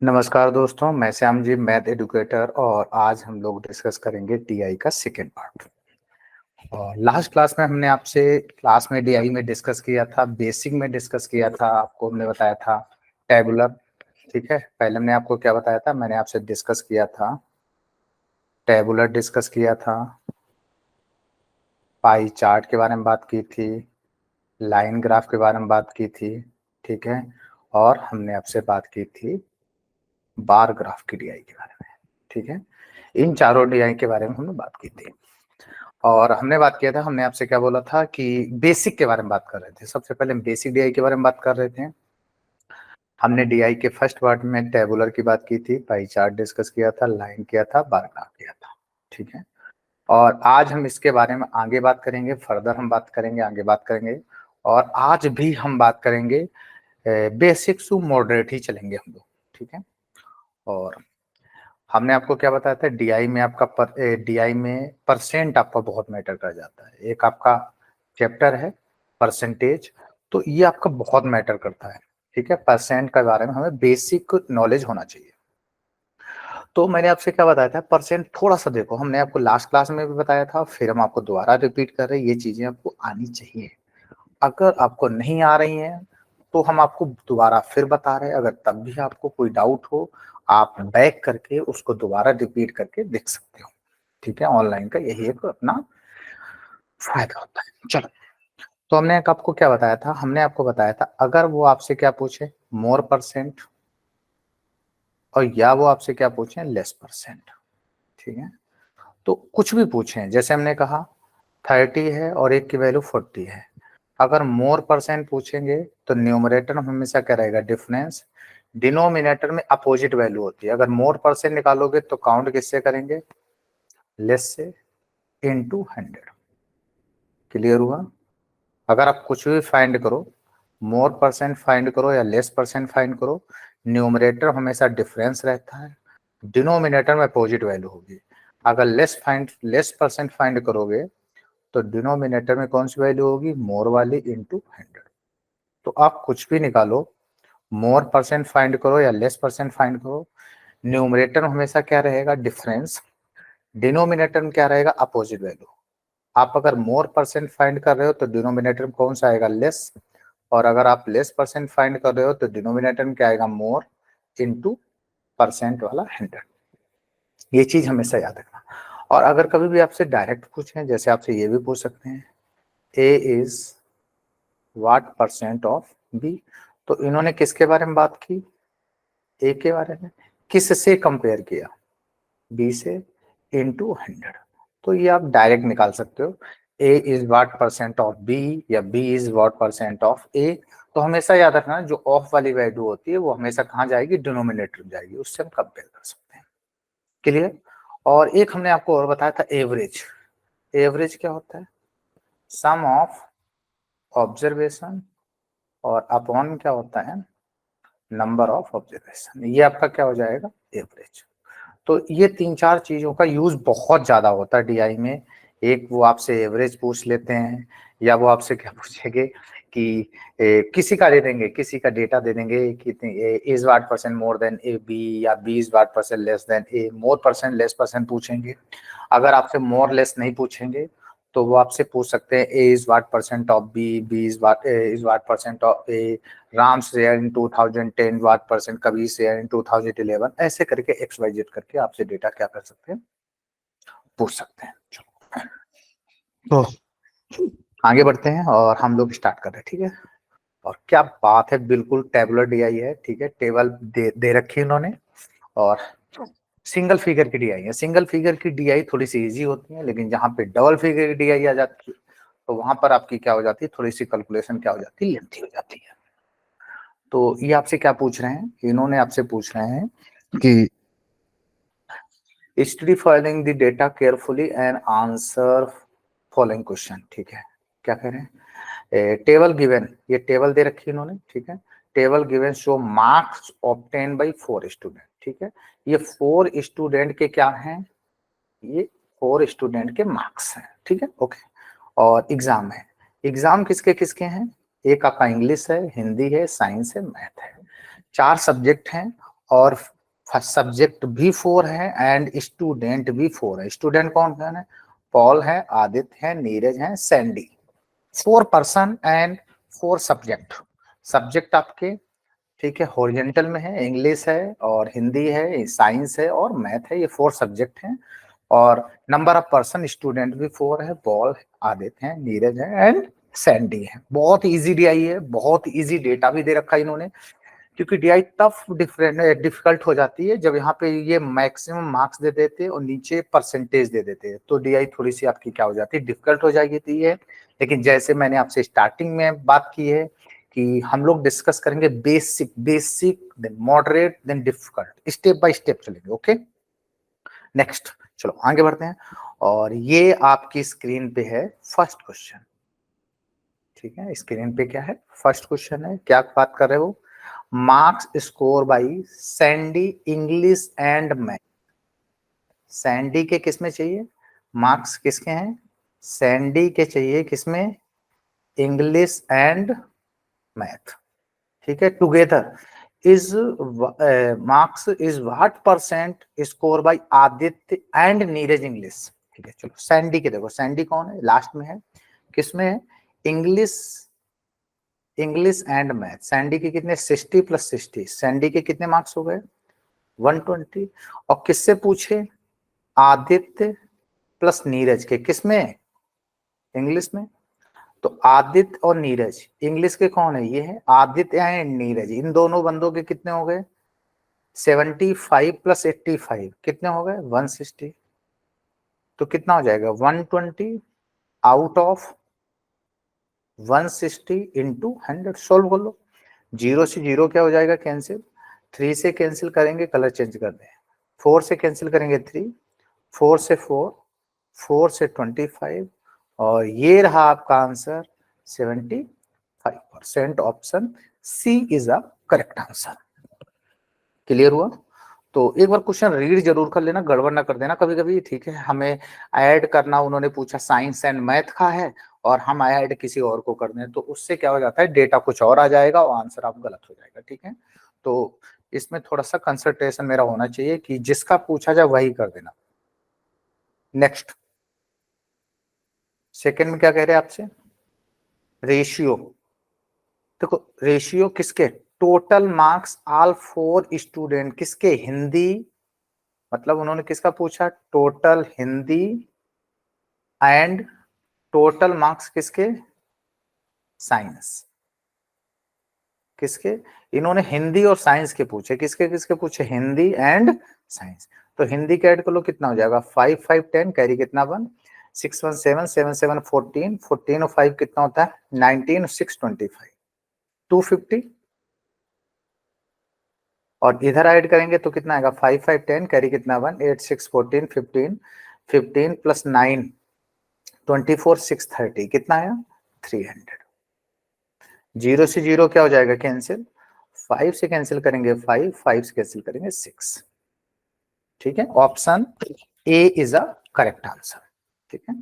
नमस्कार दोस्तों, मैं श्याम जी, मैथ एडुकेटर। और आज हम लोग डिस्कस करेंगे डीआई का सेकेंड पार्ट। और लास्ट क्लास में हमने आपसे क्लास में डीआई में डिस्कस किया था, बेसिक में डिस्कस किया था। आपको हमने बताया था टेबुलर, ठीक है। पहले हमने आपको क्या बताया था, मैंने आपसे डिस्कस किया था टेबुलर, डिस्कस किया था, पाई चार्ट के बारे में बात की थी, लाइन ग्राफ के बारे में बात की थी, ठीक है। और हमने आपसे बात की थी बार ग्राफ की डीआई के बारे में, ठीक है। इन चारों डीआई के बारे में हमने बात की थी। और हमने बात किया था, हमने आपसे क्या बोला था कि बेसिक के बारे में बात कर रहे थे। सबसे पहले हम बेसिक डीआई के बारे में बात कर रहे थे। हमने डीआई के फर्स्ट पार्ट में टेबुलर की बात की थी, पाई चार्ट डिस्कस किया था, लाइन किया था, बार ग्राफ किया था, ठीक है। और आज हम इसके बारे में आगे बात करेंगे, फर्दर हम बात करेंगे, आगे बात करेंगे। और आज भी हम बात करेंगे बेसिक टू मॉडरेट ही चलेंगे हम लोग, ठीक है। और हमने आपको क्या बताया था, डीआई में आपका डीआई में परसेंट आपका बहुत मैटर कर जाता है। एक आपका चैप्टर है परसेंटेज, तो ये आपका बहुत मैटर करता है, ठीक है। परसेंट के बारे में हमें बेसिक नॉलेज होना चाहिए। तो मैंने आपसे क्या बताया था, परसेंट थोड़ा सा देखो, हमने आपको लास्ट क्लास में भी बताया था, फिर हम आपको दोबारा रिपीट कर रहे हैं। ये चीजें आपको आनी चाहिए। अगर आपको नहीं आ रही हैं तो हम आपको दोबारा फिर बता रहे हैं। अगर तब भी आपको कोई डाउट हो, आप बैक करके उसको दोबारा रिपीट करके देख सकते हो, ठीक है। ऑनलाइन का यही एक अपना फायदा होता है। चलो, तो हमने आपको क्या बताया था, हमने आपको बताया था अगर वो आपसे क्या पूछे, मोर परसेंट, और या वो आपसे क्या पूछे, लेस परसेंट, ठीक है। तो कुछ भी पूछे, जैसे हमने कहा 30 है और एक की वैल्यू 40 है। अगर मोर परसेंट पूछेंगे तो न्यूमरेटर में हमेशा क्या रहेगा, डिफरेंस। डिनोमिनेटर में अपोजिट वैल्यू होती है। अगर मोर परसेंट निकालोगे तो काउंट किससे करेंगे, लेस से, इनटू 100। क्लियर हुआ। अगर आप कुछ भी फाइंड करो, मोर परसेंट फाइंड करो या लेस परसेंट फाइंड करो, न्यूमरेटर हमेशा डिफरेंस रहता है, डिनोमिनेटर में अपोजिट वैल्यू होगी। अगर लेस परसेंट फाइंड करोगे तो डिनोमिनेटर में कौन सी वैल्यू होगी, मोर वाली, इनटू 100। तो आप कुछ भी निकालो, मोर परसेंट फाइंड करो या लेस परसेंट फाइंड करो, न्यूमरेटर में हमेशा क्या रहेगा, डिफरेंस। डिनोमिनेटर में क्या रहेगा, अपोजिट वैल्यू। आप अगर मोर परसेंट फाइंड कर रहे हो तो डिनोमिनेटर में कौन सा आएगा, लेस। और अगर आप लेस परसेंट फाइंड कर रहे हो तो डिनोमिनेटर में क्या आएगा, मोर, इनटू परसेंट वाला 100। ये चीज हमेशा याद रखना। और अगर कभी भी आपसे डायरेक्ट पूछें, जैसे आपसे ये भी पूछ सकते हैं, A is what percent of B, तो इन्होंने किसके बारे में बात की, ए के बारे में। किससे कंपेयर किया, बी से, इनटू 100। तो ये आप डायरेक्ट निकाल सकते हो, A is what percent of B या B is what percent of A. तो हमेशा याद रखना, जो ऑफ वाली वैल्यू होती है वो हमेशा कहाँ जाएगी, डिनोमिनेटर में जाएगी, उससे हम कंपेयर कर सकते हैं। क्लियर। और एक हमने आपको और बताया था, एवरेज। एवरेज क्या होता है, सम ऑफ ऑब्जर्वेशन और अपॉन क्या होता है, नंबर ऑफ ऑब्जर्वेशन। ये आपका क्या हो जाएगा, एवरेज। तो ये तीन चार चीजों का यूज बहुत ज्यादा होता है डीआई में। एक वो आपसे एवरेज पूछ लेते हैं, या वो आपसे क्या पूछेंगे कि किसी का दे देंगे, किसी का डेटा दे देंगे, कितनी is what percent more than A B, या B is what percent less than A. More percent less percent पूछेंगे। अगर आपसे मोर लेस नहीं पूछेंगे तो वो आपसे पूछ सकते हैं, A is what percent of B, B is what percent of A, Ram share in 2010 what percent, Kabir share in 2011। ऐसे करके एक्स वाई जेड करके आपसे डेटा क्या कर सकते हैं, पूछ सकते हैं। तो आगे बढ़ते हैं और हम लोग स्टार्ट कर रहे हैं, ठीक है। और क्या बात है, बिल्कुल टेबुलर डीआई है, ठीक है। टेबल दे रखी है उन्होंने। और सिंगल फिगर की डीआई है। सिंगल फिगर की डीआई थोड़ी सी इजी होती है, लेकिन जहां पे डबल फिगर की डीआई आ जाती है तो वहां पर आपकी क्या हो जाती है, थोड़ी सी कैलकुलेशन क्या हो जाती है, लेंथी हो जाती है। तो ये आपसे क्या पूछ रहे हैं, इन्होंने आपसे पूछ रहे हैं कि study following the data carefully and answer following question, ठीक है। क्या कह रहे हैं, टेबल गिवन, ये टेबल दे रखी है इन्होंने, ठीक है। Table given show marks obtain bye 4 student, ठीक है। ये 4 स्टूडेंट के क्या हैं, ये 4 स्टूडेंट के मार्क्स हैं, ठीक है, ओके। और एग्जाम है, एग्जाम किसके किसके हैं, एक आपका इंग्लिश है, हिंदी है, साइंस है, मैथ है। 4 सब्जेक्ट हैं और सब्जेक्ट भी 4 है एंड स्टूडेंट भी 4 है। स्टूडेंट कौन कौन है? पॉल है, आदित्य है, नीरज है, Sandy. 4 person and 4 subject. Subject आपके ठीक है हॉरिजेंटल में है, इंग्लिश है और हिंदी है, साइंस है और मैथ है, ये 4 सब्जेक्ट हैं। और नंबर ऑफ पर्सन स्टूडेंट भी 4 है, पॉल, आदित्य है, नीरज है एंड सैंडी है। बहुत इजी डीआई है, बहुत इजी डेटा भी दे रखा है इन्होंने, क्योंकि डीआई टफ डिफिकल्ट हो जाती है जब यहाँ पे ये मैक्सिमम मार्क्स दे देते हैं और नीचे परसेंटेज दे देते हैं, तो डीआई थोड़ी सी आपकी क्या हो जाती है, डिफिकल्ट हो जाएगी थी है। लेकिन जैसे मैंने आपसे स्टार्टिंग में बात की है कि हम लोग डिस्कस करेंगे basic basic then moderate then difficult, step by step चलेंगे। ओके नेक्स्ट चलो आगे बढ़ते हैं। और ये आपकी स्क्रीन पे है फर्स्ट क्वेश्चन। ठीक है स्क्रीन पे क्या है, फर्स्ट क्वेश्चन है। क्या बात कर रहे हो? Marks score by Sandy English and math. Sandy के किसमें चाहिए मार्क्स? किसके हैं? सैंडी के चाहिए किसमें? English and math. ठीक है together is marks is what percent score bye Aditya and Neeraj English. ठीक है चलो सैंडी के देखो, सैंडी कौन है? लास्ट में है, किसमें है? English, English and math. Sandy के कितने? 60 प्लस 60, सैंडी के कितने मार्क्स हो गए? 120। और किससे पूछे? आदित्य प्लस नीरज के, किसमें? इंग्लिश में। तो आदित्य और नीरज, इंग्लिश के कौन है? ये है आदित्य एंड नीरज। इन दोनों बंदों के कितने हो गए? 75 प्लस 85 कितने हो गए? 160। तो कितना हो जाएगा? 120 आउट ऑफ 160 इंटू 100। सोल्व कर लो। 0 से 0 क्या हो जाएगा? कैंसिल। 3 से कैंसिल करेंगे, कलर चेंज कर दें। 4 से कैंसिल करेंगे 3, 4 से 4, 4 से 25 और ये रहा आपका answer 75%। Option C is a correct answer. Clear हुआ? तो एक बार क्वेश्चन रीड जरूर कर लेना, गड़बड़ ना कर देना कभी कभी। ठीक है हमें ऐड करना, उन्होंने पूछा साइंस एंड मैथ का है और हम ऐड किसी और को कर दें तो उससे क्या हो जाता है, डेटा कुछ और आ जाएगा और आंसर आप गलत हो जाएगा। ठीक है तो इसमें थोड़ा सा कंसंट्रेशन मेरा होना चाहिए कि जिसका पूछा जाए वही कर देना। नेक्स्ट सेकंड में क्या कह रहे हैं आपसे? रेशियो। देखो रेशियो किसके? टोटल मार्क्स ऑल 4 स्टूडेंट, किसके? हिंदी, मतलब उन्होंने किसका पूछा? Total Hindi and total marks किसके? साइंस। किसके? इन्होंने हिंदी और साइंस के पूछे। किसके किसके पूछे? Hindi and science. तो हिंदी का ऐड कर लो, कितना हो जाएगा? 5 5 10 कैरी कितना? 1 6 1 7 7 7 14 14 और 5 कितना होता है? 19 6 25 250। और इधर ऐड करेंगे तो कितना आएगा? 5 5 10 कैरी कितना? 1 8 6 14 15 15 प्लस 9 24 6 30 कितना आया? 300। 0 से 0 क्या हो जाएगा? कैंसिल। 5 से कैंसिल करेंगे 5, 5 से कैंसिल करेंगे 6। ठीक है option A is a correct answer. ठीक है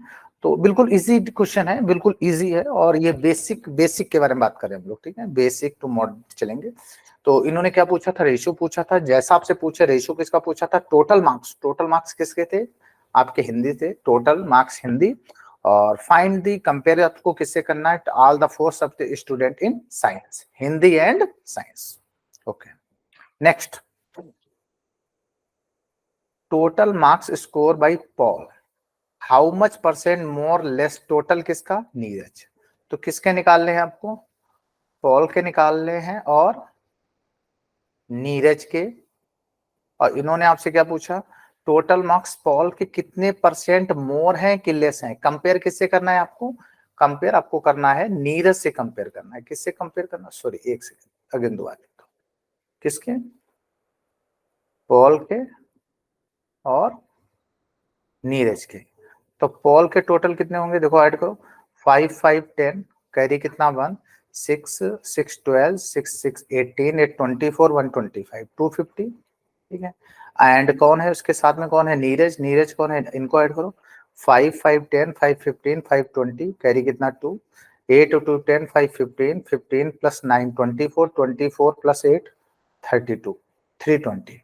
तो बिल्कुल इजी क्वेश्चन है, बिल्कुल इजी है और ये बेसिक बेसिक के बारे में बात कर रहे हैं हम लोग। ठीक है बेसिक टू मॉडरेट चलेंगे। तो इन्होंने क्या पूछा था? रेशियो पूछा था। जैसा आपसे पूछे रेशियो किसका पूछा था? Total marks. टोटल मार्क्स किसके थे? आपके हिंदी थे, टोटल मार्क्स हिंदी। और फाइंड दी, कंपेयर आपको किससे करना है? All the 4 student in science, Hindi and science. Okay next, total marks score by Paul, how much percent more less total किसका? नीरज। तो किसके निकालने हैं आपको? पॉल के निकालने हैं और नीरज के। और इन्होंने आपसे क्या पूछा? टोटल मार्क्स पॉल के कितने परसेंट मोर हैं कि लेस हैं। कंपेयर किससे करना है आपको? कंपेयर आपको करना है नीरज से, कंपेयर करना है। किससे कंपेयर करना? सॉरी एक सेकंड अगेन दोबारा लिखता हूं। किसके? पॉल के और नीरज के। तो पॉल के टोटल कितने होंगे? देखो ऐड करो, 5 5 10 कैरी कितना? 1 6 6 12 6 6 18 8 24 125 250। ठीक है एंड कौन है उसके साथ में? कौन है? नीरज। नीरज कौन है? इनको ऐड करो, 5 5 10 5 15 5 20 कैरी कितना? 2 8 2 10 5 15 15 प्लस 9 24 24 प्लस 8 32 320।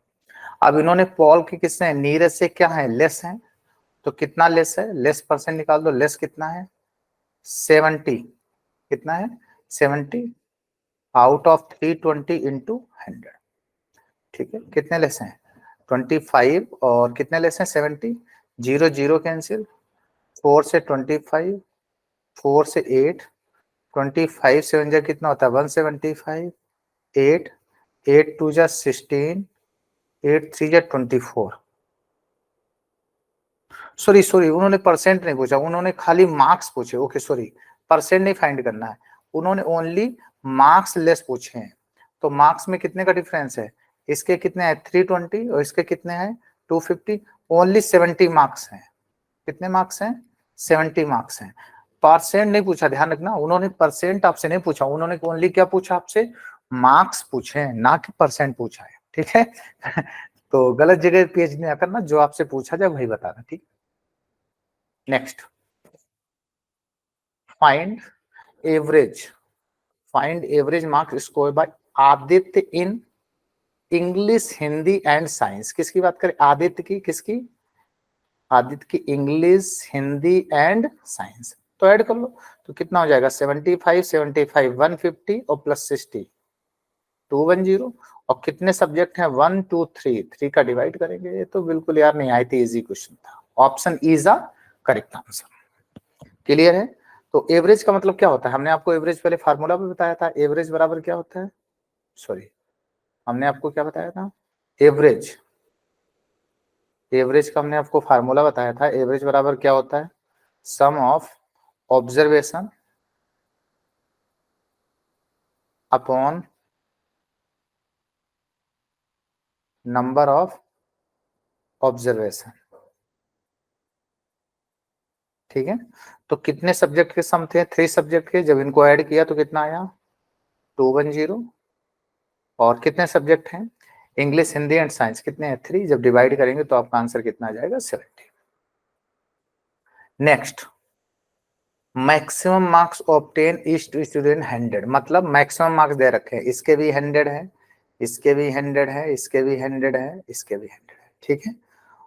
अब इन्होंने पॉल के किसने नीरज से क्या है लेस है, तो कितना लेस है, लेस परसेंट निकाल दो, लेस कितना है 70, कितना है 70 आउट ऑफ 320 इंटू 100, ठीक है। कितने लेस हैं 25 और कितने लेस हैं 70, जीरो जीरो कैंसिल, 4 से 25, 4 से 8, 25 7 जा कितना होता है 175, 8 8 2 जा 16, 8 3 जा 24। सॉरी सॉरी, उन्होंने परसेंट नहीं पूछा, उन्होंने खाली मार्क्स पूछे। ओके सॉरी, परसेंट नहीं फाइंड करना है, उन्होंने ओनली मार्क्स लेस पूछे हैं। तो मार्क्स में कितने का डिफरेंस है, इसके कितने हैं 320 और इसके कितने हैं 250, ओनली 70 मार्क्स हैं। कितने मार्क्स हैं 70 मार्क्स हैं। परसेंट नहीं पूछा, ध्यान रखना, उन्होंने परसेंट आपसे नहीं पूछा, उन्होंने ओनली क्या पूछा आपसे, मार्क्स पूछे हैं, ना कि परसेंट पूछा है, ठीक है। तो गलत जगह पेज नहीं करना, जो आपसे पूछा जाए वही बताना, ठीक। Next, find average, find average marks score bye Aditya in English Hindi and science. किसकी बात करें, आदित्य की, किसकी, आदित्य की इंग्लिश हिंदी एंड साइंस। तो ऐड कर लो, तो कितना हो जाएगा 75 75 150 और प्लस 60 210। और कितने सब्जेक्ट हैं 1 2 3, 3 का डिवाइड करेंगे। ये तो बिल्कुल यार नहीं आई थी, इजी क्वेश्चन था, option is a correct answer. Clear है। तो एवरेज का मतलब क्या होता है, हमने आपको एवरेज पहले फार्मूला भी बताया था, एवरेज बराबर क्या होता है, सॉरी हमने आपको क्या बताया था, एवरेज, एवरेज का हमने आपको फार्मूला बताया था। एवरेज बराबर क्या होता है, sum of observation upon number of observation, ठीक है। तो कितने सब्जेक्ट के सम थे, 3 सब्जेक्ट के, जब इनको ऐड किया तो कितना आया 210। और कितने सब्जेक्ट हैं इंग्लिश हिंदी एंड साइंस, कितने हैं 3, जब डिवाइड करेंगे तो आपका आंसर कितना आ जाएगा 70। Next, maximum marks obtain each student 100, मतलब मैक्सिमम मार्क्स दे रखे हैं, इसके भी 100 है, इसके भी 100 है, इसके भी 100 है, इसके भी 100 है, ठीक है।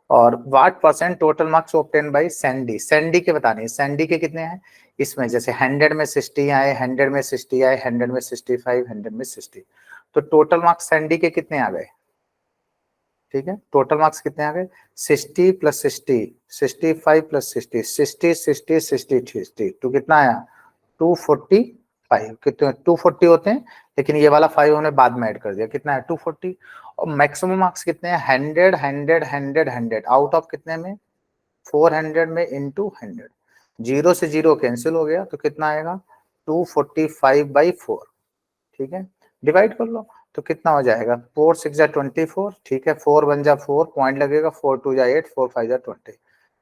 और what percent total marks obtain bye Sandy, Sandy के बताने, सैंडी के कितने हैं इसमें, जैसे 100 में 60 आए, 100 में 60 आए, 100 में 65, 100 में 60, तो टोटल मार्क्स सैंडी के कितने आ गए, ठीक है। टोटल मार्क्स कितने आ गए 60 प्लस 60, 65 प्लस 60, 60 60 60 60, तो कितना आया 245, कितने 240 होते हैं, लेकिन ये वाला 5 हमने बाद में ऐड कर दिया, कितना है 240। और मैक्सिमम मार्क्स कितने हैं 100 100 100 100 आउट ऑफ कितने में 400 में इंटू 100, जीरो से जीरो कैंसिल हो गया, तो कितना आएगा 245/4, ठीक है। डिवाइड कर लो तो कितना हो जाएगा 4 6 जा 24, ठीक है, 4 1 जा 4 पॉइंट लगेगा, 4 2 जा 8, 4 5 जा 20,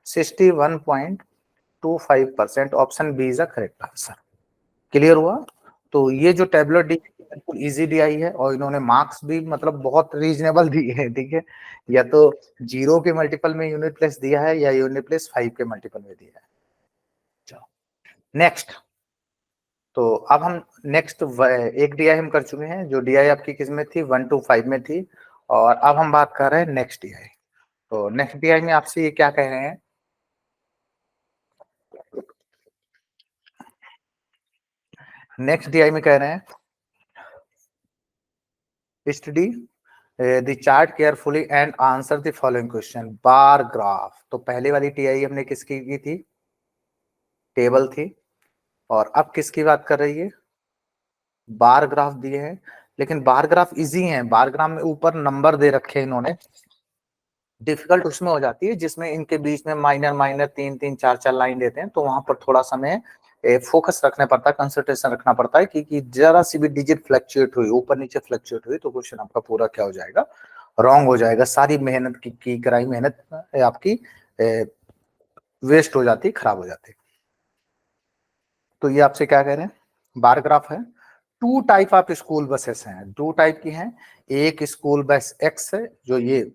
61.25%, option B is the correct answer. Clear हुआ। तो ये जो टेबलर डी बिल्कुल इजी डी आई है, और इन्होंने मार्क्स भी मतलब बहुत रीजनेबल दिए हैं, ठीक है। या तो जीरो के मल्टीपल में यूनिट प्लेस दिया है, या यूनिट प्लेस 5 के मल्टीपल में दिया है। चलो नेक्स्ट, तो अब हम नेक्स्ट एक डीआई हम कर चुके हैं, जो डीआई आपकी किस में थी 1 to 5 में थी, और अब हम बात कर रहे हैं नेक्स्ट डीआई। तो नेक्स्ट डीआई में आपसे ये क्या कह रहे हैं, नेक्स्ट डीआई में कह रहे हैं study the chart carefully and answer the following question, bar graph. तो पहले वाली टीआई हमने किसकी की थी, टेबल थी, और अब किसकी बात कर रही है, बार ग्राफ दिए हैं। लेकिन बार ग्राफ इजी है, बार ग्राफ में ऊपर नंबर दे रखे हैं इन्होंने, डिफिकल्ट उसमें हो जाती है जिसमें इनके बीच में माइनर माइनर 3 3 4 4 लाइन देते हैं, तो वहां पर थोड़ा समय फोकस रखना पड़ता है, कंसंट्रेशन रखना पड़ता है, क्योंकि जरा सी भी डिजिट फ्लक्चुएट हुई, ऊपर नीचे फ्लक्चुएट हुई, तो क्वेश्चन आपका पूरा क्या हो जाएगा, रॉन्ग हो जाएगा, सारी मेहनत की कराई मेहनत आपकी वेस्ट हो जाती, खराब हो जाती। तो ये आपसे क्या कह रहे हैं, बार ग्राफ है। Two type of school buses हैं, दो टाइप की हैं, एक स्कूल बस एक्स है, जो ये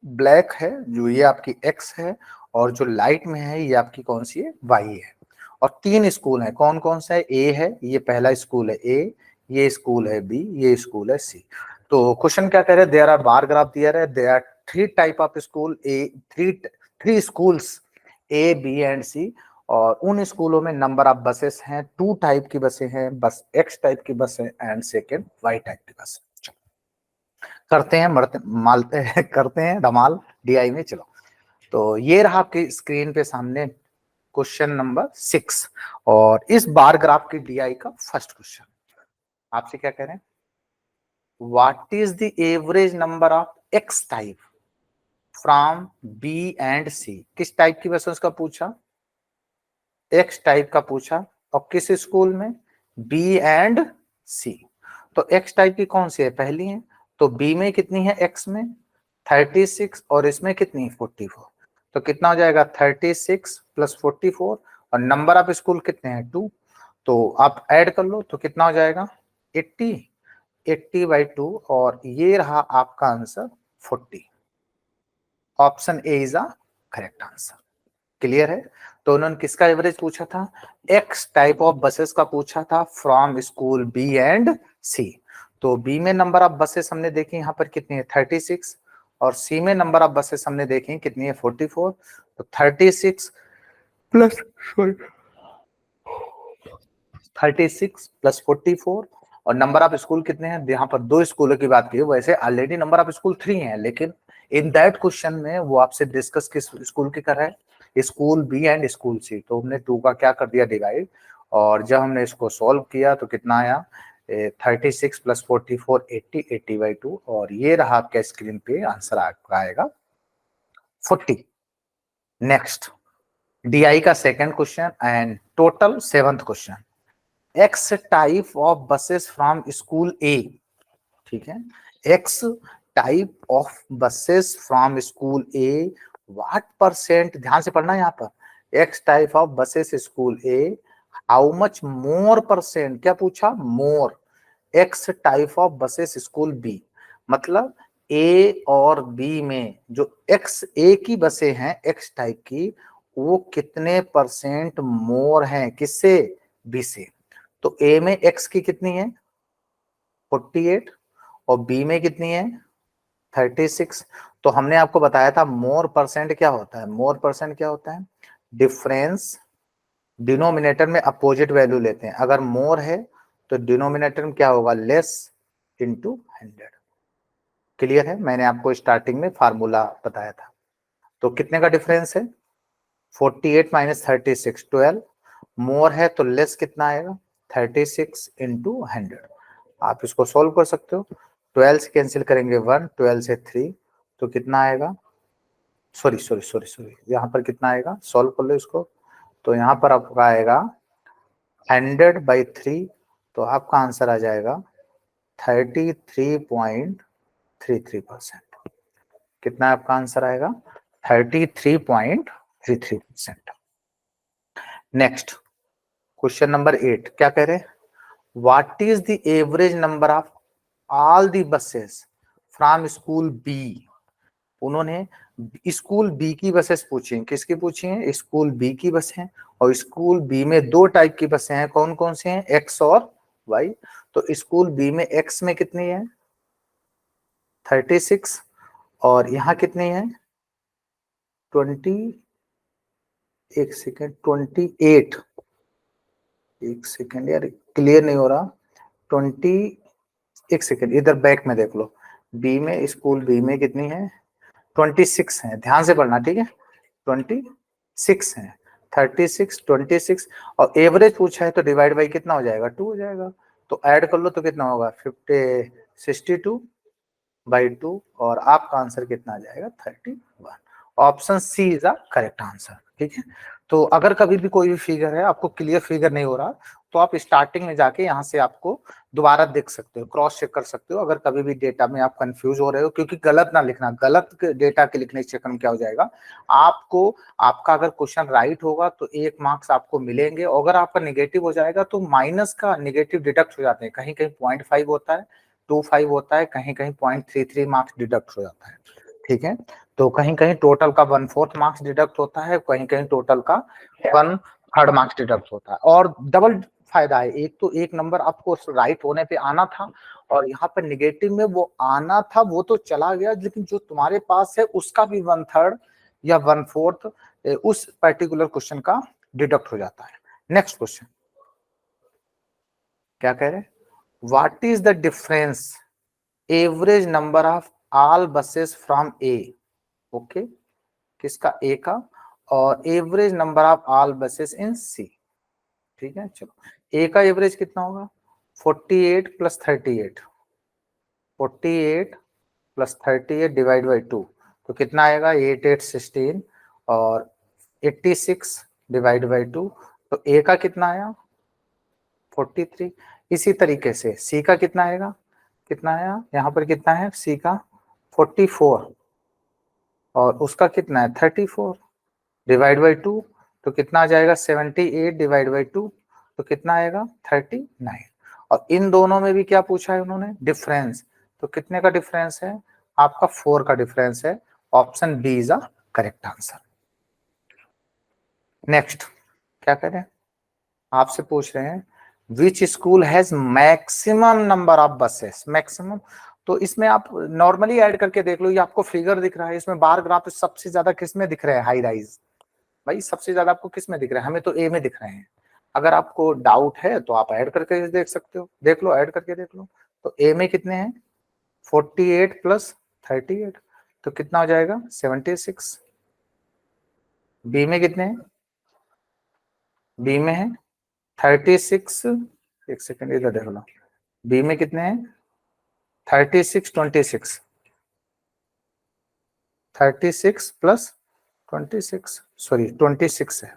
ब्लैक है, जो ये आपकी एक्स है, और जो लाइट में है ये आपकी कौन सी है, वाई है। और 3 स्कूल है, कौन कौन सा है, ए है, ये पहला स्कूल है ए, ये स्कूल है बी, ये स्कूल है सी। तो क्वेश्चन क्या कह रहे हैं, देयर आर बार ग्राफ दिया है, there are three type of school, three schools A B and C, और उन स्कूलों में नंबर ऑफ बसेस हैं, 2 टाइप की बसें हैं, बस एक्स टाइप की बस है एंड सेकेंड वाई टाइप की बस। करते हैं मालते हैं करते हैं धमाल डीआई में। चलो, तो ये रहा आपकी स्क्रीन पे सामने क्वेश्चन नंबर 6, और इस बार ग्राफ की डीआई का फर्स्ट क्वेश्चन आपसे क्या कह रहे हैं, what is the average number of X type from B and C. किस टाइप की बसेस का पूछा, एक्स टाइप का पूछा, और किस स्कूल में, बी एंड सी। तो एक्स टाइप की कौन सी है, पहली है, तो बी में कितनी है, एक्स में 36 और इसमें कितनी है 44, तो कितना हो जाएगा 36 प्लस 44, और नंबर ऑफ स्कूल कितने हैं 2, तो आप ऐड कर लो तो कितना हो जाएगा 80, 80/2, और ये रहा आपका answer 40। Option A is a correct answer. Clear है। तो उन्होंने किसका एवरेज पूछा था, एक्स टाइप ऑफ बसेस का पूछा था फ्रॉम स्कूल बी एंड सी। तो बी में नंबर ऑफ बसेस हमने देखी यहाँ पर कितनी है 36, और सी में नंबर ऑफ बसेस हमने देखी कितनी है 44। तो 36 प्लस 44 और नंबर ऑफ स्कूल कितने हैं, यहाँ पर 2 स्कूलों की बात की है, वैसे ऑलरेडी नंबर ऑफ स्कूल 3 है, लेकिन इन दैट क्वेश्चन में वो आपसे डिस्कस किस स्कूल की कर रहा है, स्कूल बी एंड स्कूल सी। तो हमने 2 का क्या कर दिया डिवाइड, और जब हमने इसको सॉल्व किया तो कितना आया 36 प्लस 44 80, 80/2, और ये रहा आपके स्क्रीन पे आंसर आपका आएगा 40। नेक्स्ट डीआई का second question and total 7th question, X type of buses from school A, ठीक है, X type of buses from school A, what percent, ध्यान से पढ़ना यहाँ पर, X type of buses school A, how much more percent, क्या पूछा, more X type of buses school B, मतलब ए और बी में जो एक्स ए की बसें हैं एक्स टाइप की, वो कितने परसेंट मोर हैं किससे, बी से। तो ए में एक्स की कितनी है 48, और बी में कितनी है 36। तो हमने आपको बताया था मोर परसेंट क्या होता है, मोर परसेंट क्या होता है, डिफरेंस डिनोमिनेटर में अपोजिट वैल्यू लेते हैं, अगर मोर है तो डिनोमिनेटर में क्या होगा, लेस इंटू 100। क्लियर है, मैंने आपको स्टार्टिंग में फार्मूला बताया था। तो कितने का डिफरेंस है 48 माइनस 36 12, मोर है तो लेस कितना आएगा 36 इंटू 100। आप इसको सॉल्व कर सकते हो, 12 से कैंसिल करेंगे 1, 12 से 3, तो कितना आएगा, सॉरी यहाँ पर कितना आएगा, सॉल्व कर लो इसको, तो यहाँ पर आपका आएगा 100/3, तो आपका आंसर आ जाएगा 33.33%। कितना आपका आंसर आएगा 33.33%। नेक्स्ट क्वेश्चन नंबर 8 क्या कह रहे हैं, what is the average number of all the buses from school B. उन्होंने स्कूल बी की बसेस पूछी हैं, किसकी पूछी हैं, स्कूल बी की बस हैं, और स्कूल बी में 2 टाइप की बसें हैं, कौन कौन सी हैं, एक्स और वाई। तो स्कूल बी में एक्स में कितनी है 36, और यहाँ कितनी है 20, एक सेकेंड 28, एक सेकेंड यार क्लियर नहीं हो रहा, 20, एक सेकेंड इधर बैक में देख लो, बी में स्कूल बी में कितनी है 26 है, ध्यान से पढ़ना ठीक है, 26 है, 36 26, और एवरेज पूछा है तो डिवाइड बाई कितना हो जाएगा 2 हो जाएगा, तो ऐड कर लो तो कितना होगा 62/2, और आपका आंसर कितना आ जाएगा 31। Option C is the correct answer. ठीक है, तो अगर कभी भी कोई भी फिगर है आपको क्लियर फिगर नहीं हो रहा, तो आप स्टार्टिंग में जाके यहाँ से आपको दोबारा देख सकते हो, क्रॉस चेक कर सकते हो, अगर कभी भी डेटा में आप कंफ्यूज हो रहे हो, क्योंकि गलत ना लिखना, गलत डेटा के लिखने के चक्कर में क्या हो जाएगा, आपको, आपका अगर क्वेश्चन राइट होगा तो 1 मार्क्स आपको मिलेंगे, अगर आपका निगेटिव हो जाएगा तो माइनस का निगेटिव डिडक्ट हो जाते हैं, कहीं कहीं 0.5 होता है, 2.5 होता है, कहीं कहीं 0.33 मार्क्स डिडक्ट हो जाता है। ठीक है, तो कहीं कहीं टोटल का 1/4 मार्क्स डिडक्ट होता है, कहीं कहीं टोटल का 1/3 मार्क्स डिडक्ट होता है, और डबल फायदा है। एक तो एक नंबर आपको राइट होने पे आना था और यहाँ पर निगेटिव में वो आना था वो तो चला गया, लेकिन जो तुम्हारे पास है उसका भी 1/3 या 1/4 उस पर्टिकुलर क्वेश्चन का डिडक्ट हो जाता है। नेक्स्ट क्वेश्चन क्या कह रहे हैं, what is the difference average number of all buses from A, okay, किसका, ए का, और average number of all buses in C, ठीक है। चलो ए का एवरेज कितना होगा, 48 + 38, 48 + 38 डिवाइड बाई 2, तो कितना आएगा, 8 8 16, और 86 डिवाइड बाई 2, तो ए का कितना आया 43। इसी तरीके से सी का कितना आएगा, कितना आया यहाँ पर, कितना है सी का 44, और उसका कितना है 34 डिवाइड बाई 2, तो कितना आ जाएगा 78 डिवाइड बाई 2, तो कितना आएगा 39। और इन दोनों में भी क्या पूछा है उन्होंने, डिफरेंस, तो कितने का डिफरेंस है, आपका 4 का डिफरेंस है। Option B is a correct answer. Next क्या कह रहे हैं, आपसे पूछ रहे हैं which school has maximum number of buses, maximum, तो इसमें आप नॉर्मली ऐड करके देख लो, ये आपको फिगर दिख रहा है, इसमें बार ग्राफ सबसे ज्यादा किसमें दिख रहे हैं, हाई राइज, भाई सबसे ज्यादा आपको किस में दिख रहा है, हमें तो ए में दिख रहे हैं। अगर आपको डाउट है तो आप ऐड करके देख सकते हो, देख लो ऐड करके देख लो। तो ए में कितने हैं 48 + 38, तो कितना हो जाएगा 76। बी में कितने हैं, बी में है 36, एक सेकेंड इधर देख लो, बी में कितने हैं 36 26, 36 + 26, सॉरी 26 है,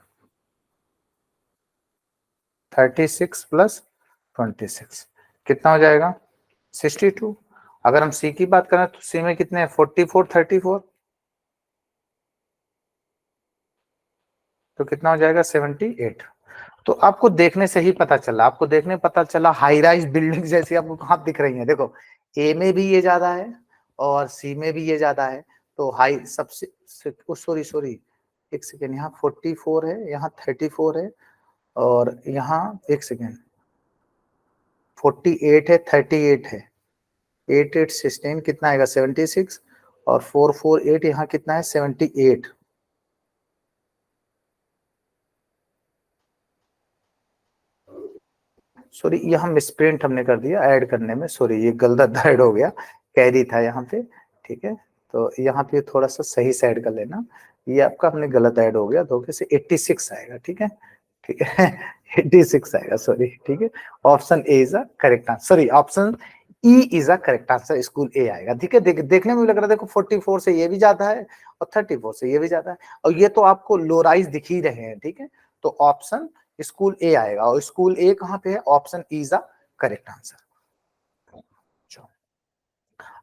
36 + 26 कितना हो जाएगा 62। अगर हम सी की बात करें तो सी में कितने हैं 44 34, तो कितना हो जाएगा 78। तो आपको देखने से ही पता चला, आपको देखने पता चला हाई राइज बिल्डिंग जैसी आपको कहाँ दिख रही है, देखो ए में भी ये ज्यादा है और सी में भी ये ज्यादा है, तो हाई सबसे, सॉरी सॉरी एक सेकेंड, यहाँ 44 है, यहाँ 34 है, और यहाँ एक सेकेंड 48 है, 38 है, 8 8 16 कितना आएगा 76, और 4 4 8 यहाँ कितना है 78। सॉरी यहाँ मिसप्रिंट हमने कर दिया ऐड करने में, सॉरी ये गलत ऐड हो गया, कैरी था यहाँ पे, ठीक है, तो यहाँ पे थोड़ा सा सही से ऐड कर लेना, ये आपका हमने गलत ऐड हो गया धोखे से, 86 आएगा, ठीक है, ठीक है 86 आएगा, सॉरी, ठीक है। Option A is a correct answer, sorry option E is a correct answer, school A आएगा, ठीक है। देखने में लग रहा है, देखो 44 से ये भी ज्यादा है और 34 से ये भी ज्यादा है, और ये तो आपको लो राइज दिख ही रहे हैं, ठीक है, तो ऑप्शन स्कूल ए आएगा, और स्कूल ए कहाँ पे है, option E is a correct answer.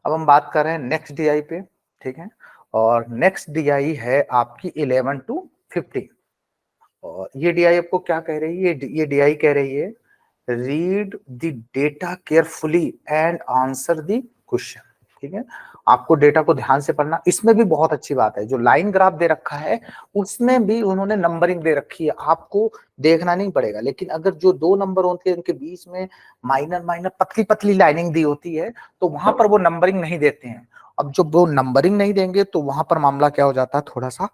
अब हम बात कर रहे हैं नेक्स्ट डीआई पे, ठीक है, और नेक्स्ट डीआई है आपकी 11 to 15, और ये डीआई आपको क्या कह रही है, ये डीआई कह रही है read the data carefully and answer the question, ठीक है, आपको डेटा को ध्यान से पढ़ना। इसमें भी बहुत अच्छी बात है, जो लाइन ग्राफ दे रखा है उसमें भी उन्होंने नंबरिंग दे रखी है, आपको देखना नहीं पड़ेगा, लेकिन अगर जो दो नंबर होते हैं उनके बीच में माइनर माइनर पतली पतली लाइनिंग दी होती है तो वहां पर वो नंबरिंग नहीं देते हैं। अब जब वो नंबरिंग नहीं देंगे तो वहां पर मामला क्या हो जाता है, थोड़ा सा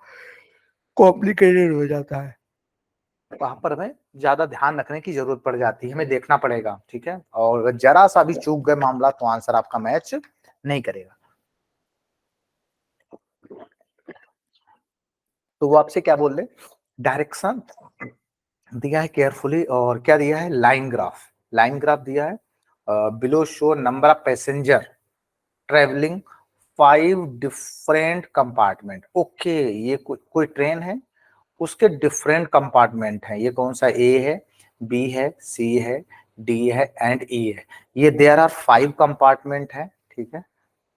कॉम्प्लिकेटेड हो जाता है, वहां पर हमें ज्यादा ध्यान रखने की जरूरत पड़ जाती है, हमें देखना पड़ेगा, ठीक है, और जरा सा भी चूक गए मामला तो आंसर आपका मैच नहीं करेगा। तो वो आपसे क्या बोल रहे, डायरेक्शन दिया है केयरफुली, और क्या दिया है लाइन ग्राफ, लाइन ग्राफ दिया है, below show number of passenger travelling 5 different compartment, okay, ये कोई ट्रेन है उसके डिफरेंट कंपार्टमेंट हैं, ये कौन सा ए है, बी है, सी है, डी है एंड ई है, ये देयर आर 5 कंपार्टमेंट है, ठीक है,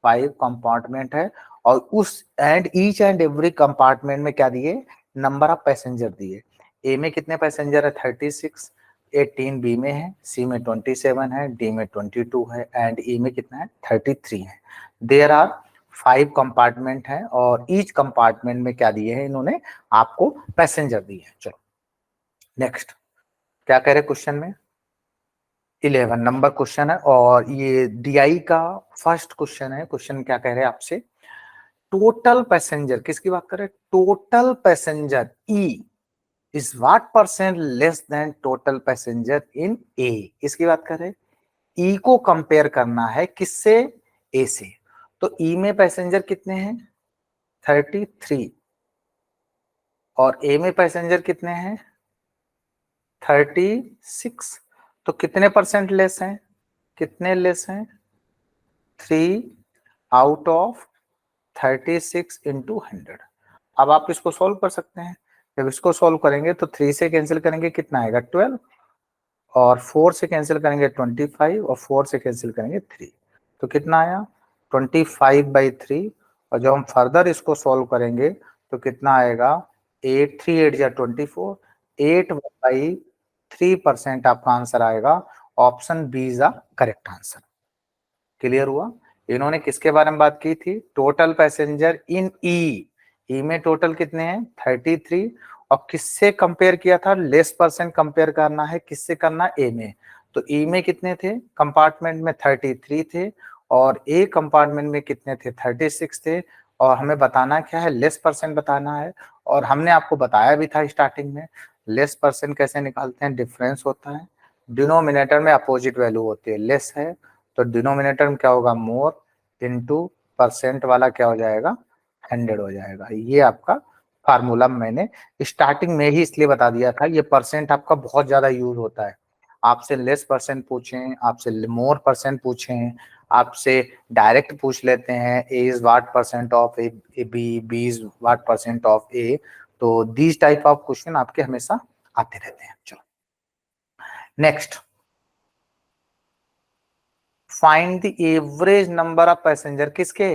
5 कंपार्टमेंट है, और उस and each and every compartment में क्या दिए, नंबर ऑफ पैसेंजर दिए। ए में कितने पैसेंजर है 36, 18 बी में है, सी में 27 है, डी में 22 है एंड ई में कितना है 33 है। देयर आर 5 कंपार्टमेंट है, और ईच कंपार्टमेंट में क्या दिए हैं इन्होंने आपको पैसेंजर दिए हैं। चलो नेक्स्ट क्या कह रहे क्वेश्चन में, 11 नंबर क्वेश्चन है और ये डीआई का फर्स्ट क्वेश्चन है। क्वेश्चन क्या कह रहे हैं आपसे, टोटल पैसेंजर, किसकी बात कर रहे हैं, total passenger E is what percent less than total passenger in A. किसकी बात कर रहे हैं, ई को कंपेयर करना है किससे, ए से। तो ई में पैसेंजर कितने हैं, 33, और ए में पैसेंजर कितने हैं, 36। तो कितने परसेंट लेस हैं, कितने लेस हैं, 3/36 × 100। अब आप इसको सॉल्व कर सकते हैं। जब इसको सॉल्व करेंगे तो 3 से कैंसिल करेंगे कितना आएगा 12, और 4 से कैंसिल करेंगे 25, और 4 से कैंसिल करेंगे 3, तो कितना आया 25/3। और जब हम फर्दर इसको सॉल्व करेंगे तो कितना आएगा 8 3 8 या 24, 8/3% आपका आंसर आएगा। Option B is the correct answer. Clear हुआ। इन्होंने किसके बारे में बात की थी, टोटल पैसेंजर इन ई। ई में टोटल कितने हैं 33, और किससे कंपेयर किया था, लेस परसेंट कंपेयर करना है, किससे करना, ए में। तो ई में कितने थे, कंपार्टमेंट में 33 थे, और ए कंपार्टमेंट में कितने थे 36 थे। और हमें बताना क्या है, लेस परसेंट बताना है। और हमने आपको बताया भी था स्टार्टिंग में, लेस परसेंट कैसे निकालते हैं, डिफरेंस होता है, डिनोमिनेटर में अपोजिट वैल्यू होती है, लेस है तो डिनोमिनेटर में क्या होगा, मोर, इनटू परसेंट वाला क्या हो जाएगा 100 हो जाएगा। ये आपका फार्मूला मैंने स्टार्टिंग में ही इसलिए बता दिया था। ये परसेंट आपका बहुत ज्यादा यूज होता है। आपसे लेस परसेंट पूछें, आपसे मोर परसेंट पूछें, आपसे डायरेक्ट पूछ लेते हैं A is what percent of A, B is what percent of A. तो दीज टाइप ऑफ क्वेश्चन आपके हमेशा आते रहते हैं। चलो next, find the average number of passenger, किसके,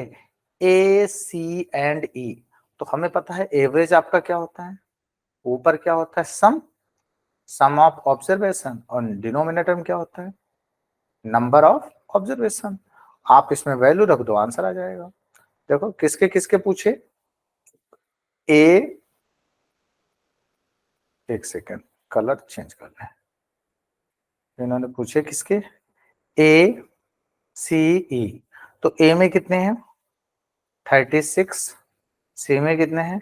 ए सी एंड ई। तो हमें पता है एवरेज आपका क्या होता है, ऊपर क्या होता है, सम ऑफ ऑब्जर्वेशन, और डिनोमिनेटर में क्या होता है, नंबर ऑफ ऑब्जर्वेशन। आप इसमें वैल्यू रख दो, आंसर आ जाएगा। देखो किसके किसके पूछे, ए, एक सेकेंड कलर चेंज कर रहे हैं, इन्होंने पूछे किसके, ए सी ई। तो ए में कितने हैं 36, सी में कितने हैं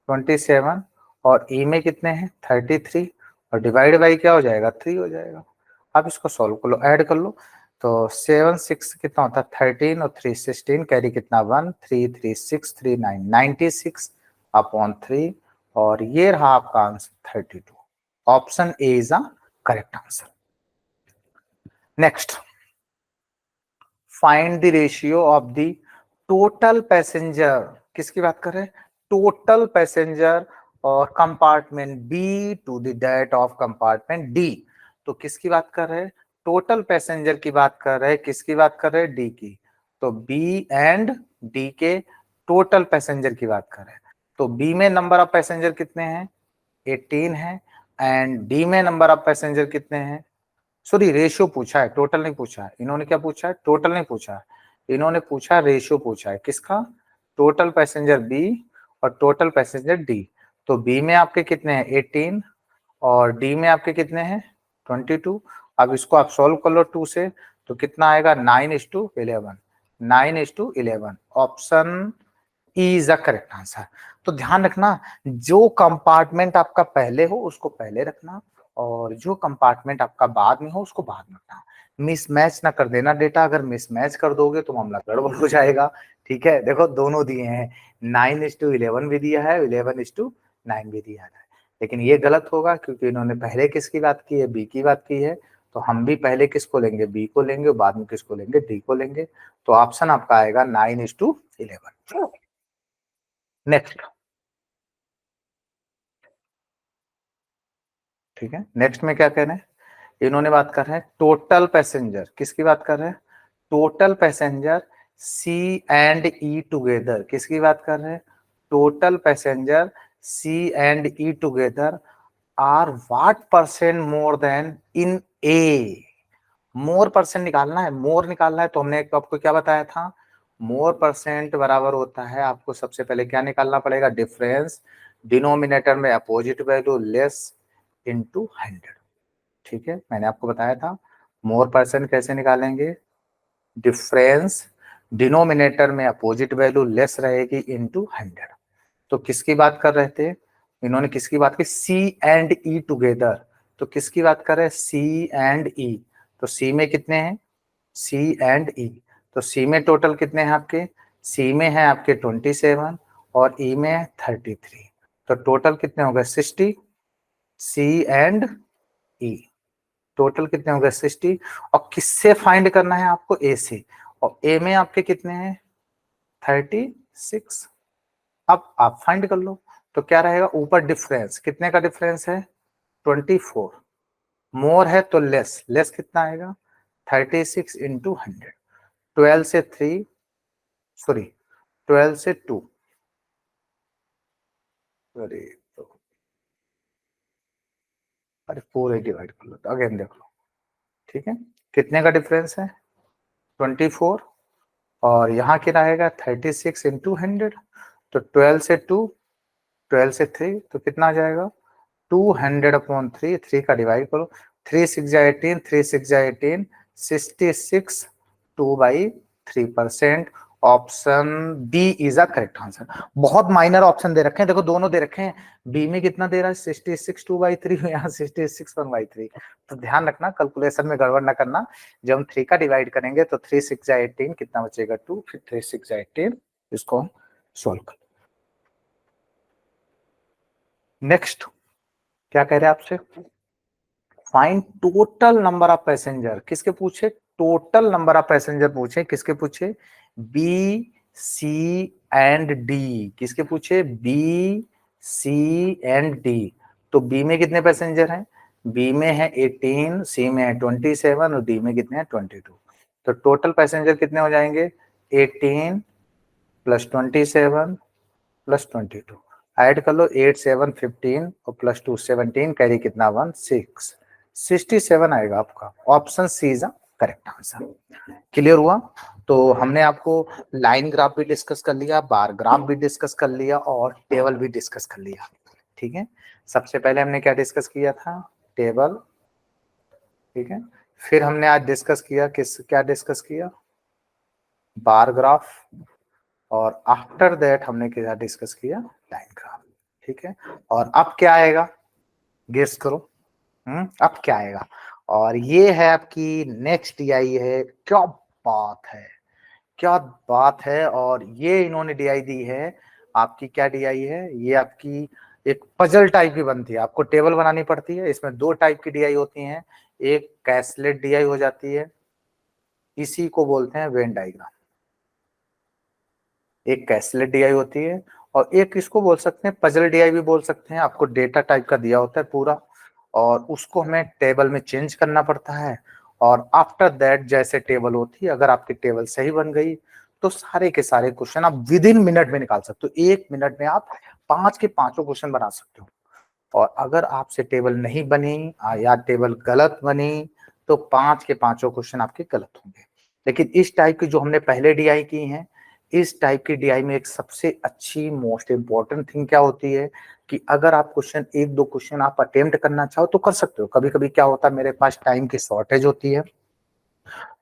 27, और ई में कितने हैं 33, और डिवाइड बाई क्या हो जाएगा 3 हो जाएगा। अब इसको सॉल्व कर लो, ऐड कर लो। तो 7 6 कितना होता है 13, और 3 16, कैरी कितना 1, 3 3 6 3 9 96/3, और ये रहा आपका answer 32। Option A is the correct answer. Next, find the ratio of the total passenger, किसकी बात कर रहे हैं, टोटल पैसेंजर और compartment B to the date of compartment D. तो किसकी बात कर रहे हैं, टोटल पैसेंजर की बात कर रहे हैं, किसकी बात कर रहे हैं, डी की। तो बी एंड डी के टोटल पैसेंजर की बात कर रहे हैं। तो बी में नंबर ऑफ पैसेंजर कितने हैं 18 है, एंड डी में नंबर ऑफ पैसेंजर कितने हैं, सॉरी रेशियो पूछा है, टोटल नहीं पूछा है। इन्होंने क्या पूछा है, टोटल नहीं पूछा है, इन्होंने पूछा रेशियो पूछा है, किसका, टोटल पैसेंजर बी और टोटल पैसेंजर डी। तो बी में आपके कितने हैं 18, और डी में आपके कितने हैं 22। अब इसको आप सॉल्व कर लो 2 से, तो कितना आएगा 9:11, 9:11। Option E is the correct answer. तो ध्यान रखना, जो कंपार्टमेंट आपका पहले हो उसको पहले रखना, और जो कंपार्टमेंट आपका बाद में हो उसको बाद में रखना। मिसमैच ना कर देना डेटा, अगर मिसमैच कर दोगे तो मामला गड़बड़ हो जाएगा। ठीक है, देखो दोनों दिए हैं, 9:11 भी दिया है, 11:9 भी दिया है, लेकिन ये गलत होगा क्योंकि इन्होंने पहले किसकी बात की है, बी की बात की है। तो हम भी पहले किसको लेंगे, बी को लेंगे, बाद में किसको लेंगे, डी को लेंगे। तो ऑप्शन आपका आएगा 9:11। नेक्स्ट, ठीक है, नेक्स्ट में क्या कह रहे हैं, इन्होंने बात कर रहे हैं टोटल पैसेंजर, किसकी बात कर रहे हैं, total passenger C and E together, किसकी बात कर रहे हैं, total passenger C and E together are what percent more than in A. More percent निकालना है, मोर निकालना है, तो हमने आपको क्या बताया था, मोर परसेंट बराबर होता है, आपको सबसे पहले क्या निकालना पड़ेगा, डिफरेंस, डिनोमिनेटर में अपोजिट वैल्यू लेस इनटू 100। ठीक है, मैंने आपको बताया था। मोर परसेंट कैसे निकालेंगे, डिफरेंस डिनोमिनेटर में अपोजिट वैल्यू लेस रहेगी इनटू 100। तो किसकी बात कर रहे थे, इन्होंने किसकी बात की, सी एंड ई टुगेदर। तो किसकी बात कर रहे हैं, सी एंड ई। तो सी में कितने हैं, सी एंड ई। तो सी में टोटल कितने हैं आपके, सी में है आपके 27 और ई में है 33। तो टोटल कितने हो गए 60, सी एंड ई। टोटल कितने हो गए 60। और किससे फाइंड करना है आपको, ए से। और ए में आपके कितने हैं 36। अब आप फाइंड कर लो। तो क्या रहेगा, ऊपर डिफरेंस कितने का डिफरेंस है 24, मोर है तो लेस, लेस कितना आएगा 36 इंटू 100। 12 से 3, सॉरी 12 से 2, सॉरी अरे 4 डिवाइड कर लो, तो अगेन देख लो। ठीक है, कितने का डिफरेंस है 24, और यहाँ क्या रहेगा 36 इंटू 100। तो 12 से 2, 12 से 3, तो कितना आ जाएगा 200/3, 3 का डिवाइड करो, 3 6 जा 18, 3 6 जा 18, 66 2/3%। Option B is a correct answer. बहुत माइनर ऑप्शन दे रखे हैं, देखो दोनों दे रखे हैं। बी में कितना दे रहा है 66 2/3, यहाँ 66 1/3। तो ध्यान रखना, कैलकुलेशन में गड़बड़ ना करना। जब हम 3 का डिवाइड करेंगे तो 3 6 जा 18, कितना बचेगा 2, फिर 3 6 जा 18, इसको सोल्व कर। नेक्स्ट क्या कह रहे हैं आपसे, find total number of passenger. किसके पूछे, टोटल नंबर ऑफ पैसेंजर पूछे, किसके पूछे, बी सी एंड डी। किसके पूछे, बी सी एंड डी। तो बी में कितने पैसेंजर हैं, बी में है 18, सी में है 27 और डी में कितने हैं 22। तो टोटल पैसेंजर कितने हो जाएंगे 18 प्लस 27 प्लस 22। ऐड कर लो, 8 7 15 और प्लस 2 17, कैरी कितना 1 6, 67 आएगा आपका। Option C is correct answer. Clear हुआ। तो हमने आपको लाइन ग्राफ भी डिस्कस कर लिया, बार ग्राफ भी डिस्कस कर लिया और टेबल भी डिस्कस कर लिया। ठीक है, सबसे पहले हमने क्या डिस्कस किया था, टेबल। ठीक है, फिर हमने आज डिस्कस किया क्या डिस्कस किया, बार ग्राफ। और आफ्टर दैट हमने क्या डिस्कस किया, लाइन ग्राफ। ठीक है, और अब क्या आएगा, गेस करो। अब क्या आएगा, और ये है आपकी नेक्स्ट डीआई है। क्या बात है, क्या बात है। और ये इन्होंने डीआई दी है आपकी, क्या डीआई है ये आपकी, एक पजल टाइप की बनती है, आपको टेबल बनानी पड़ती है। इसमें दो टाइप की डीआई होती हैं, एक कैसलेट डीआई हो जाती है, इसी को बोलते हैं वेन डायग्राम। एक कैसलेट डीआई होती है, और एक इसको बोल सकते हैं पजल डीआई भी बोल सकते हैं। आपको डेटा टाइप का दिया होता है पूरा, और उसको हमें टेबल में चेंज करना पड़ता है। और आफ्टर दैट जैसे टेबल होती है, अगर आपकी टेबल सही बन गई तो सारे के सारे क्वेश्चन आप विद इन मिनट में निकाल सकते हो। 1 मिनट में आप 5 के 5 क्वेश्चन बना सकते हो। और अगर आपसे टेबल नहीं बनी या टेबल गलत बनी तो 5 के 5 क्वेश्चन आपके गलत होंगे। लेकिन इस टाइप की जो हमने पहले डीआई की है, इस टाइप की डीआई में एक सबसे अच्छी मोस्ट इंपॉर्टेंट थिंग क्या होती है कि अगर आप क्वेश्चन एक दो क्वेश्चन आप अटेम्प्ट करना चाहो तो कर सकते हो। कभी कभी क्या होता है, मेरे पास टाइम की शॉर्टेज होती है,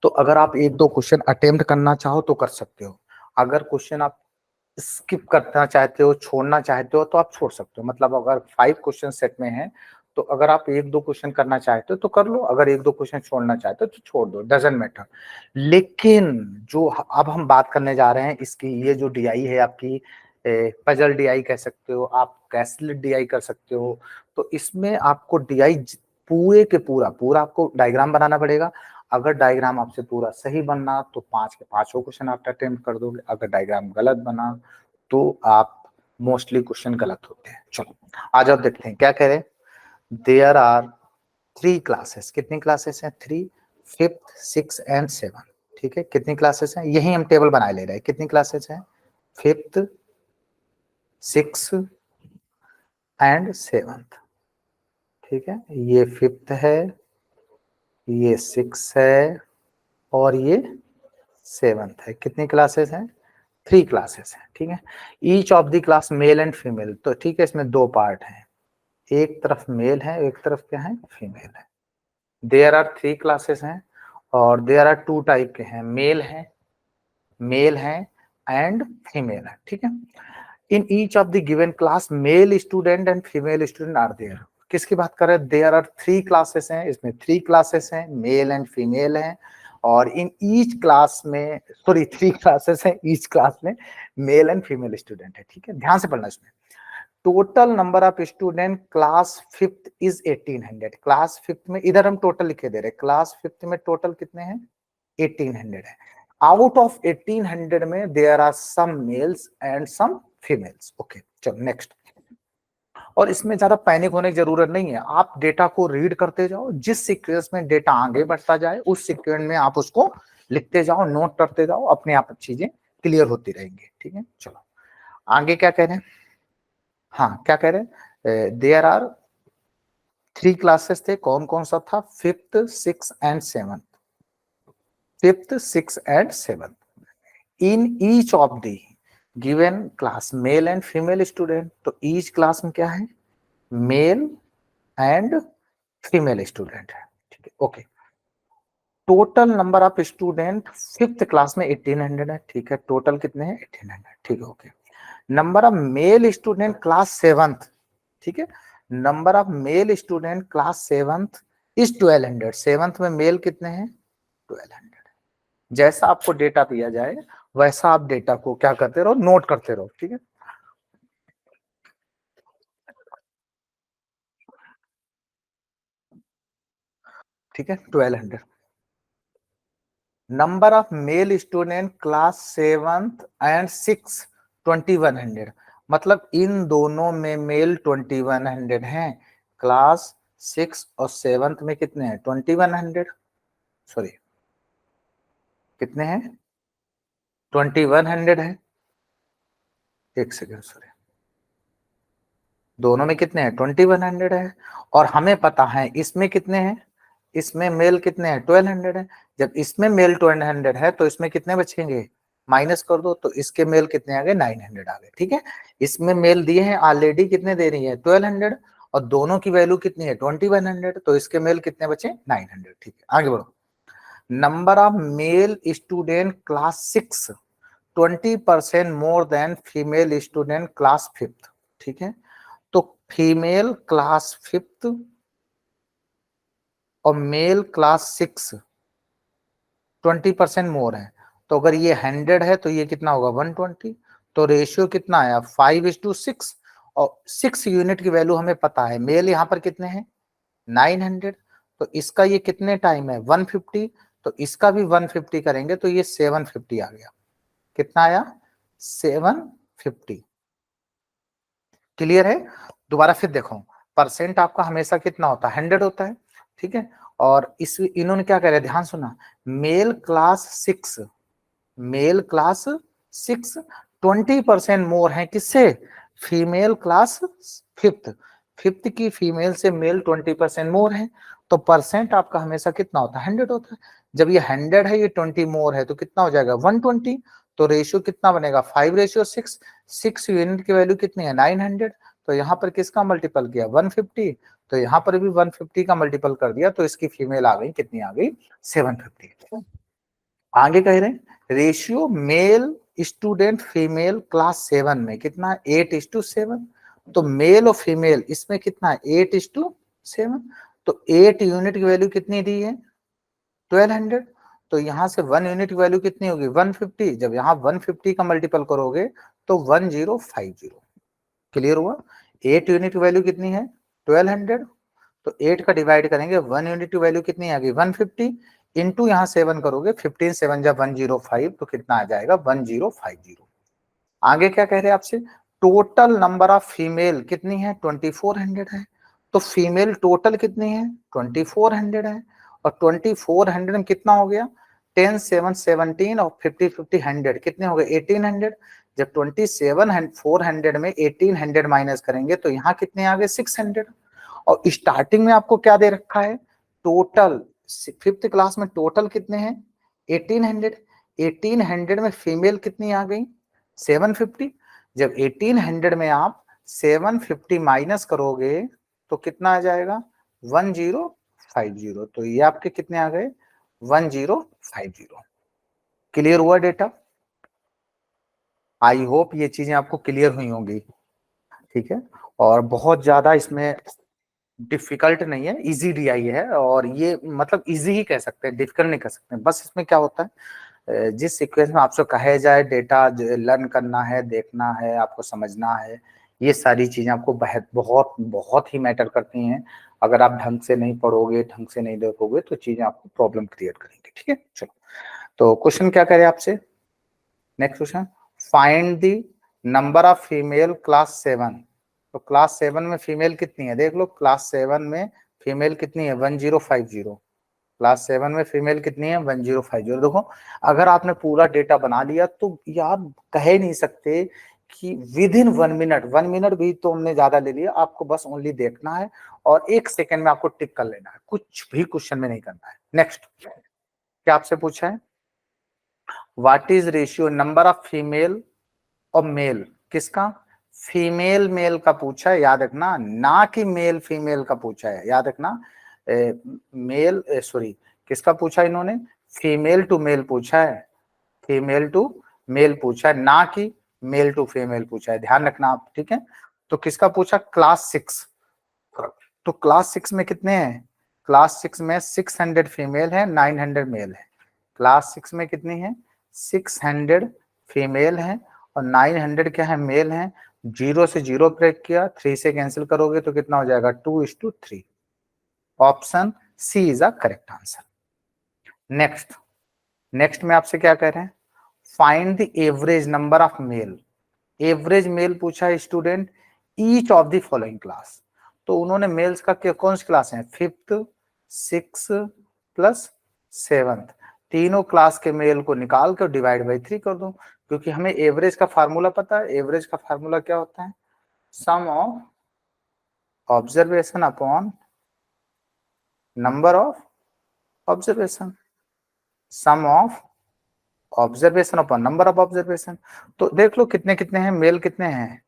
तो अगर आप एक दो क्वेश्चन अटेम्प्ट करना चाहो तो कर सकते हो। अगर क्वेश्चन आप स्किप करना चाहते हो, छोड़ना चाहते हो, तो आप छोड़ सकते हो। मतलब अगर 5 क्वेश्चन सेट में है, तो अगर आप एक दो क्वेश्चन करना चाहते हो तो कर लो, अगर एक दो क्वेश्चन छोड़ना चाहते हो तो छोड़ दो, डजंट मैटर। लेकिन जो अब हम बात करने जा रहे हैं, इसकी ये जो डीआई है आपकी, पजल डीआई कह सकते हो आप, कैसलेट डीआई कर सकते हो। तो इसमें आपको डीआई पूरे के पूरा पूरा आपको डायग्राम बनाना पड़ेगा। अगर डायग्राम आपसे पूरा सही बनना तो 5 के 5 क्वेश्चन आप अटेम्प्ट कर दोगे। अगर डायग्राम गलत बना तो आप मोस्टली क्वेश्चन गलत होते हैं। चलो आ जाओ देखते हैं क्या कह रहे हैं। देयर आर 3 क्लासेस, कितनी क्लासेस हैं 3, 5th 6th एंड 7। ठीक है, कितनी क्लासेस हैं, यही हम टेबल बनाए ले रहे हैं। कितनी क्लासेस हैं 5th 6th एंड 7th। ठीक है, ये 5th है, ये 6th है और ये 7th है। कितनी क्लासेस हैं 3 क्लासेस हैं। ठीक है, each of the class male and female. तो ठीक है, इसमें 2 पार्ट हैं, एक तरफ मेल है एक तरफ क्या है फीमेल है। देयर आर 3 क्लासेस हैं, और देयर आर 2 टाइप के हैं, मेल हैं एंड फीमेल है, ठीक है। In each of the given class male student and female student are there. किसकी बात कर रहे हैं? देयर आर 3 क्लासेस हैं, इसमें 3 क्लासेस हैं, मेल एंड फीमेल हैं। और इन ईच क्लास में, सॉरी 3 क्लासेस हैं, ईच क्लास में मेल एंड फीमेल स्टूडेंट है, ठीक है। ध्यान से पढ़ना इसमें। Total number of student class 5th is 1800। Class 5th में इधर हम टोटल लिखे दे रहे, क्लास 5th में टोटल कितने हैं? 1800 है। आउट ऑफ 1800 में there are some males and some females. Okay, चलो नेक्स्ट। और इसमें ज्यादा पैनिक होने की जरूरत नहीं है, आप डेटा को रीड करते जाओ, जिस सीक्वेंस में डेटा आगे बढ़ता जाए उस सीक्वेंस में आप उसको लिखते जाओ, नोट करते जाओ, अपने आप चीजें क्लियर होती रहेंगी, ठीक है। चलो आगे क्या कह रहे हैं? हाँ, क्या कह रहे हैं? देयर आर 3 क्लासेस थे, कौन कौन सा था? 5th 6th and 7th। 5th 6th and 7th। In each of the given class male and female student. तो ईच क्लास में क्या है? मेल एंड फीमेल स्टूडेंट है, ठीक है। Okay, total number of student 5th class में 1800 है, ठीक है। टोटल कितने हैं? 1800, ठीक है। Okay, number of male student class 7th, ठीक है। Number of male student class 7th is 1200। 7th में मेल कितने हैं? 1200। जैसा आपको डेटा दिया जाए वैसा आप डेटा को क्या करते रहो? नोट करते रहो, ठीक है। ठीक है, 1200। Number of male student class 7th and 6 2100। मतलब इन दोनों में मेल 2100 हैं। क्लास 6 और 7th में कितने हैं? 2100, सॉरी कितने हैं? 2100 है। एक सेकेंड, सॉरी, दोनों में कितने हैं? 2100 है। और हमें पता है इसमें कितने हैं? इसमें मेल कितने हैं? 1200 है। जब इसमें मेल 1200 है तो इसमें कितने बचेंगे? माइनस कर दो, तो इसके मेल कितने आ गए? 900 आ गए, ठीक है। इसमें मेल दिए हैं ऑलरेडी, कितने दे रही है? 1200। और दोनों की वैल्यू कितनी है? 2100, तो इसके मेल कितने बचे? 900, ठीक है। आगे बढ़ो। Number of male student class 6 20% more than female student class 5th, ठीक है। तो फीमेल क्लास 5th और मेल क्लास 6 20% मोर है। तो अगर ये 100 है तो ये कितना होगा? 120। तो रेशियो कितना आया? 5:6। और 6 यूनिट की वैल्यू हमें पता है, मेल यहाँ पर कितने हैं? 900। तो इसका ये कितने टाइम है? 150। तो इसका भी 150 करेंगे तो ये 750 आ गया। कितना आया? 750। क्लियर है? दोबारा फिर देखो, परसेंट आपका हमेशा कितना होता है? 100 होता है, ठीक है। और इस इन्होंने क्या कह रहे हैं? ध्यान सुना, मेल क्लास 6, मेल क्लास 6 20% मोर है किससे? Female class 5th। 5th की फीमेल से मेल 20% मोर है। तो परसेंट आपका हमेशा कितना होता है? 100 होता है। जब ये 100 है, ये 20 मोर है, तो कितना हो जाएगा? 120। तो रेशियो कितना बनेगा? 5:6। 6 यूनिट की वैल्यू कितनी है? 900। तो यहाँ पर किसका मल्टीपल किया? 150। तो यहाँ पर भी 150 का मल्टीपल कर दिया, तो इसकी फीमेल आ गई, कितनी आ गई? 750। आगे कह रहे हैं ratio male student female class 7 में कितना? 8:7। तो मेल और फीमेल इसमें कितना है? 8:7। तो 8 यूनिट की वैल्यू कितनी दी है? 1200। तो यहाँ से 1 यूनिट की वैल्यू कितनी होगी? 150। जब यहाँ 150 का मल्टीपल करोगे तो 1050। क्लियर हुआ? 8 यूनिट की वैल्यू कितनी है? 1200। तो 8 का डिवाइड करेंगे, 1 यूनिट की वैल्यू कितनी आ गई? 150। इंटू यहाँ 7 करोगे, 15 7 जा 105, तो कितना आ जाएगा? 1050। आगे क्या कह रहे हैं आपसे? टोटल नंबर ऑफ फीमेल कितनी है? 2400 है। तो फीमेल टोटल कितनी है? 2400 है। और 2400 में कितना हो गया? 10 7 17 और 50 50 100 कितने हो गए? 1800। जब 27 400 में 1800 माइनस करेंगे तो यहाँ कितने आ गए? 600। और स्टार्टिंग में आपको क्या दे रखा है? टोटल 5th क्लास में टोटल कितने हैं? 1800। 1800 में फीमेल कितनी आ गई? 750। जब 1800 में आप 750 माइनस करोगे तो कितना आ जाएगा? 1050। तो ये आपके कितने आ गए? 1050। क्लियर हुआ डेटा? आई होप ये चीजें आपको क्लियर हुई होंगी, ठीक है। और बहुत ज्यादा इसमें डिफिकल्ट नहीं है, इजी डीआई है, और ये मतलब इजी ही कह सकते हैं, डिफिकल्ट नहीं कह सकते। बस इसमें क्या होता है, जिस सीक्वेंस में आपसे कहे जाए डेटा लर्न करना है, देखना है, आपको समझना है, ये सारी चीजें आपको बहुत बहुत बहुत ही मैटर करती हैं। अगर आप ढंग से नहीं पढ़ोगे, ढंग से नहीं देखोगे, तो चीजें आपको प्रॉब्लम क्रिएट करेंगी, ठीक है। चलो, तो क्वेश्चन क्या करे आपसे, next question, find the number of female class 7। तो क्लास 7 में फीमेल कितनी है, देख लो, क्लास 7 में फीमेल कितनी है, 1050। क्लास 7 में फीमेल कितनी है, 1050। देखो, अगर आपने पूरा डेटा बना लिया तो यार कह ही नहीं सकते कि विद इन 1 मिनट, 1 मिनट भी तो हमने ज्यादा ले लिया, आपको बस ओनली देखना है और 1 सेकेंड में आपको टिक कर लेना है, कुछ भी क्वेश्चन में नहीं करना है। नेक्स्ट क्या आपसे पूछा है, what is ratio number of female और मेल, किसका, फीमेल मेल का पूछा है, याद रखना, ना कि मेल फीमेल का पूछा है, याद रखना। मेल सॉरी, किसका पूछा इन्होंने, फीमेल टू मेल पूछा है, फीमेल टू मेल पूछा है, ना कि मेल टू फीमेल पूछा है, ध्यान रखना आप, ठीक है। तो किसका पूछा, क्लास 6। तो क्लास 6 में कितने हैं, क्लास 6 में 600 फीमेल है, 900 मेल है। क्लास 6 में कितनी है, 600 फीमेल है और 900 क्या है, मेल है। 0 से 0 ब्रेक किया, 3 से कैंसिल करोगे तो कितना हो जाएगा, 2:3। Option C is a correct answer. Next, next में आपसे क्या कह रहे हैं, find the average number of male. Average male पूछा है student, each of the following class. तो उन्होंने मेल्स का कौन सी क्लास है, 5th 6th प्लस 7th, तीनों क्लास के मेल को निकाल कर डिवाइड बाई 3 कर दो, क्योंकि हमें एवरेज का फार्मूला पता है। एवरेज का फार्मूला क्या होता है, sum of observation upon number of observation, sum of observation upon number of observation. तो देख लो कितने कितने हैं मेल, कितने हैं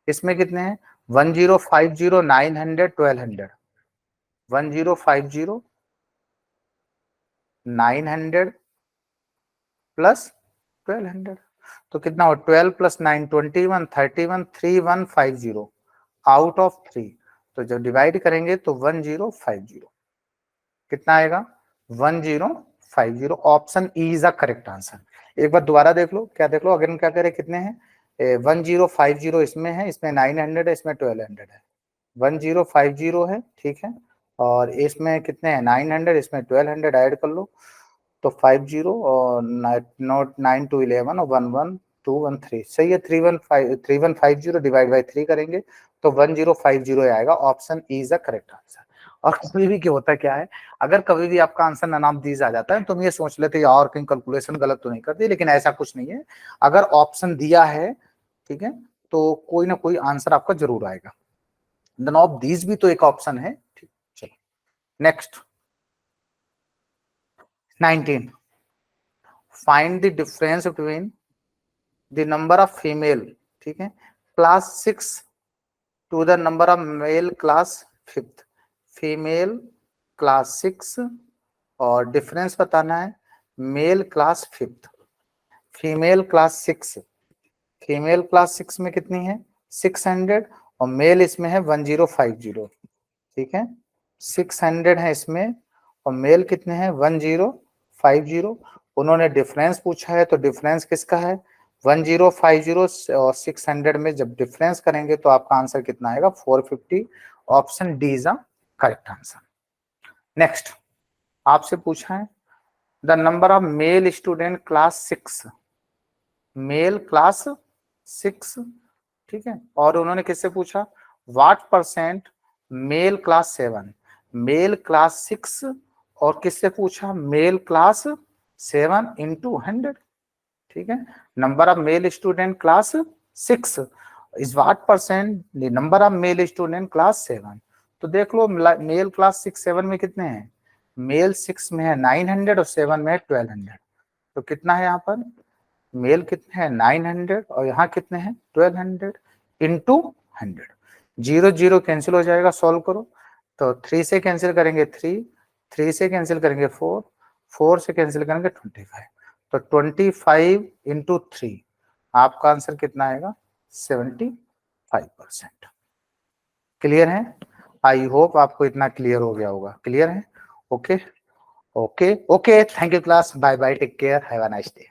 इसमें, कितने हैं, 1050, 900, 1200, 1050 900 प्लस 1200, तो कितना हो, 12 प्लस 9 21, 31, 3150 आउट ऑफ 3। तो जब डिवाइड करेंगे तो 1050 कितना आएगा, 1050। Option E is a correct answer. एक बार दोबारा देख लो, क्या देख लो, अगर हम क्या करें, कितने हैं, 1050 इसमें है, इसमें 900 है, इसमें 1200 है, 1050 है, ठीक है। और इसमें कितने हैं, 900, इसमें 1200 ऐड कर लो, तो 50 और नोट 9 to 11 और 11213 सही है। 3150 डिवाइड बाई 3 करेंगे तो 1050 आएगा। Option E is the correct answer. और कभी भी क्या होता है, क्या है, अगर कभी भी आपका आंसर नाम दीज आ जाता है, तुम ये सोच लेते यार कहीं कैलकुलेशन गलत तो नहीं करती, लेकिन ऐसा कुछ नहीं है। अगर ऑप्शन दिया है, ठीक है, तो कोई ना कोई आंसर आपका जरूर आएगा। नन ऑफ दीज भी तो एक ऑप्शन है, ठीक। चलो next, 19, find the difference between the number of female, ठीक है, class 6 to the number of male class 5th, female class 6 और डिफरेंस बताना है male class 5th। Female class 6, female class 6 में कितनी है, 600 और मेल इसमें है 1050, ठीक है, 600 है इसमें और मेल कितने हैं, 1050। उन्होंने डिफरेंस पूछा है, तो डिफरेंस किसका है, 1050 और 600 में जब डिफरेंस करेंगे तो आपका आंसर कितना आएगा, 450। Option D is a correct answer. Next आपसे पूछा है the number of male student class 6, male class 6, ठीक है, और उन्होंने किससे पूछा, what percent male class 7, male class 6 और किससे पूछा, मेल क्लास 7 इंटू 100, ठीक है। Number of male student class 6 is what percent the number of male student class 7। तो देख लो मेल क्लास 6 7 में कितने हैं, मेल 6 में है 900 और 7 में है 1200, तो कितना है यहाँ पर, मेल कितने हैं 900 और यहाँ कितने हैं 1200 इंटू 100। 0 0 कैंसिल हो जाएगा, सॉल्व करो, तो 3 से कैंसिल करेंगे 3, 3 से कैंसिल करेंगे 4, 4 से कैंसिल करेंगे 25, तो 25 इंटू 3 आपका आंसर कितना आएगा 75%। क्लियर है? आई होप आपको इतना क्लियर हो गया होगा। क्लियर है? Okay okay okay, thank you class, bye bye, take care, have a nice day.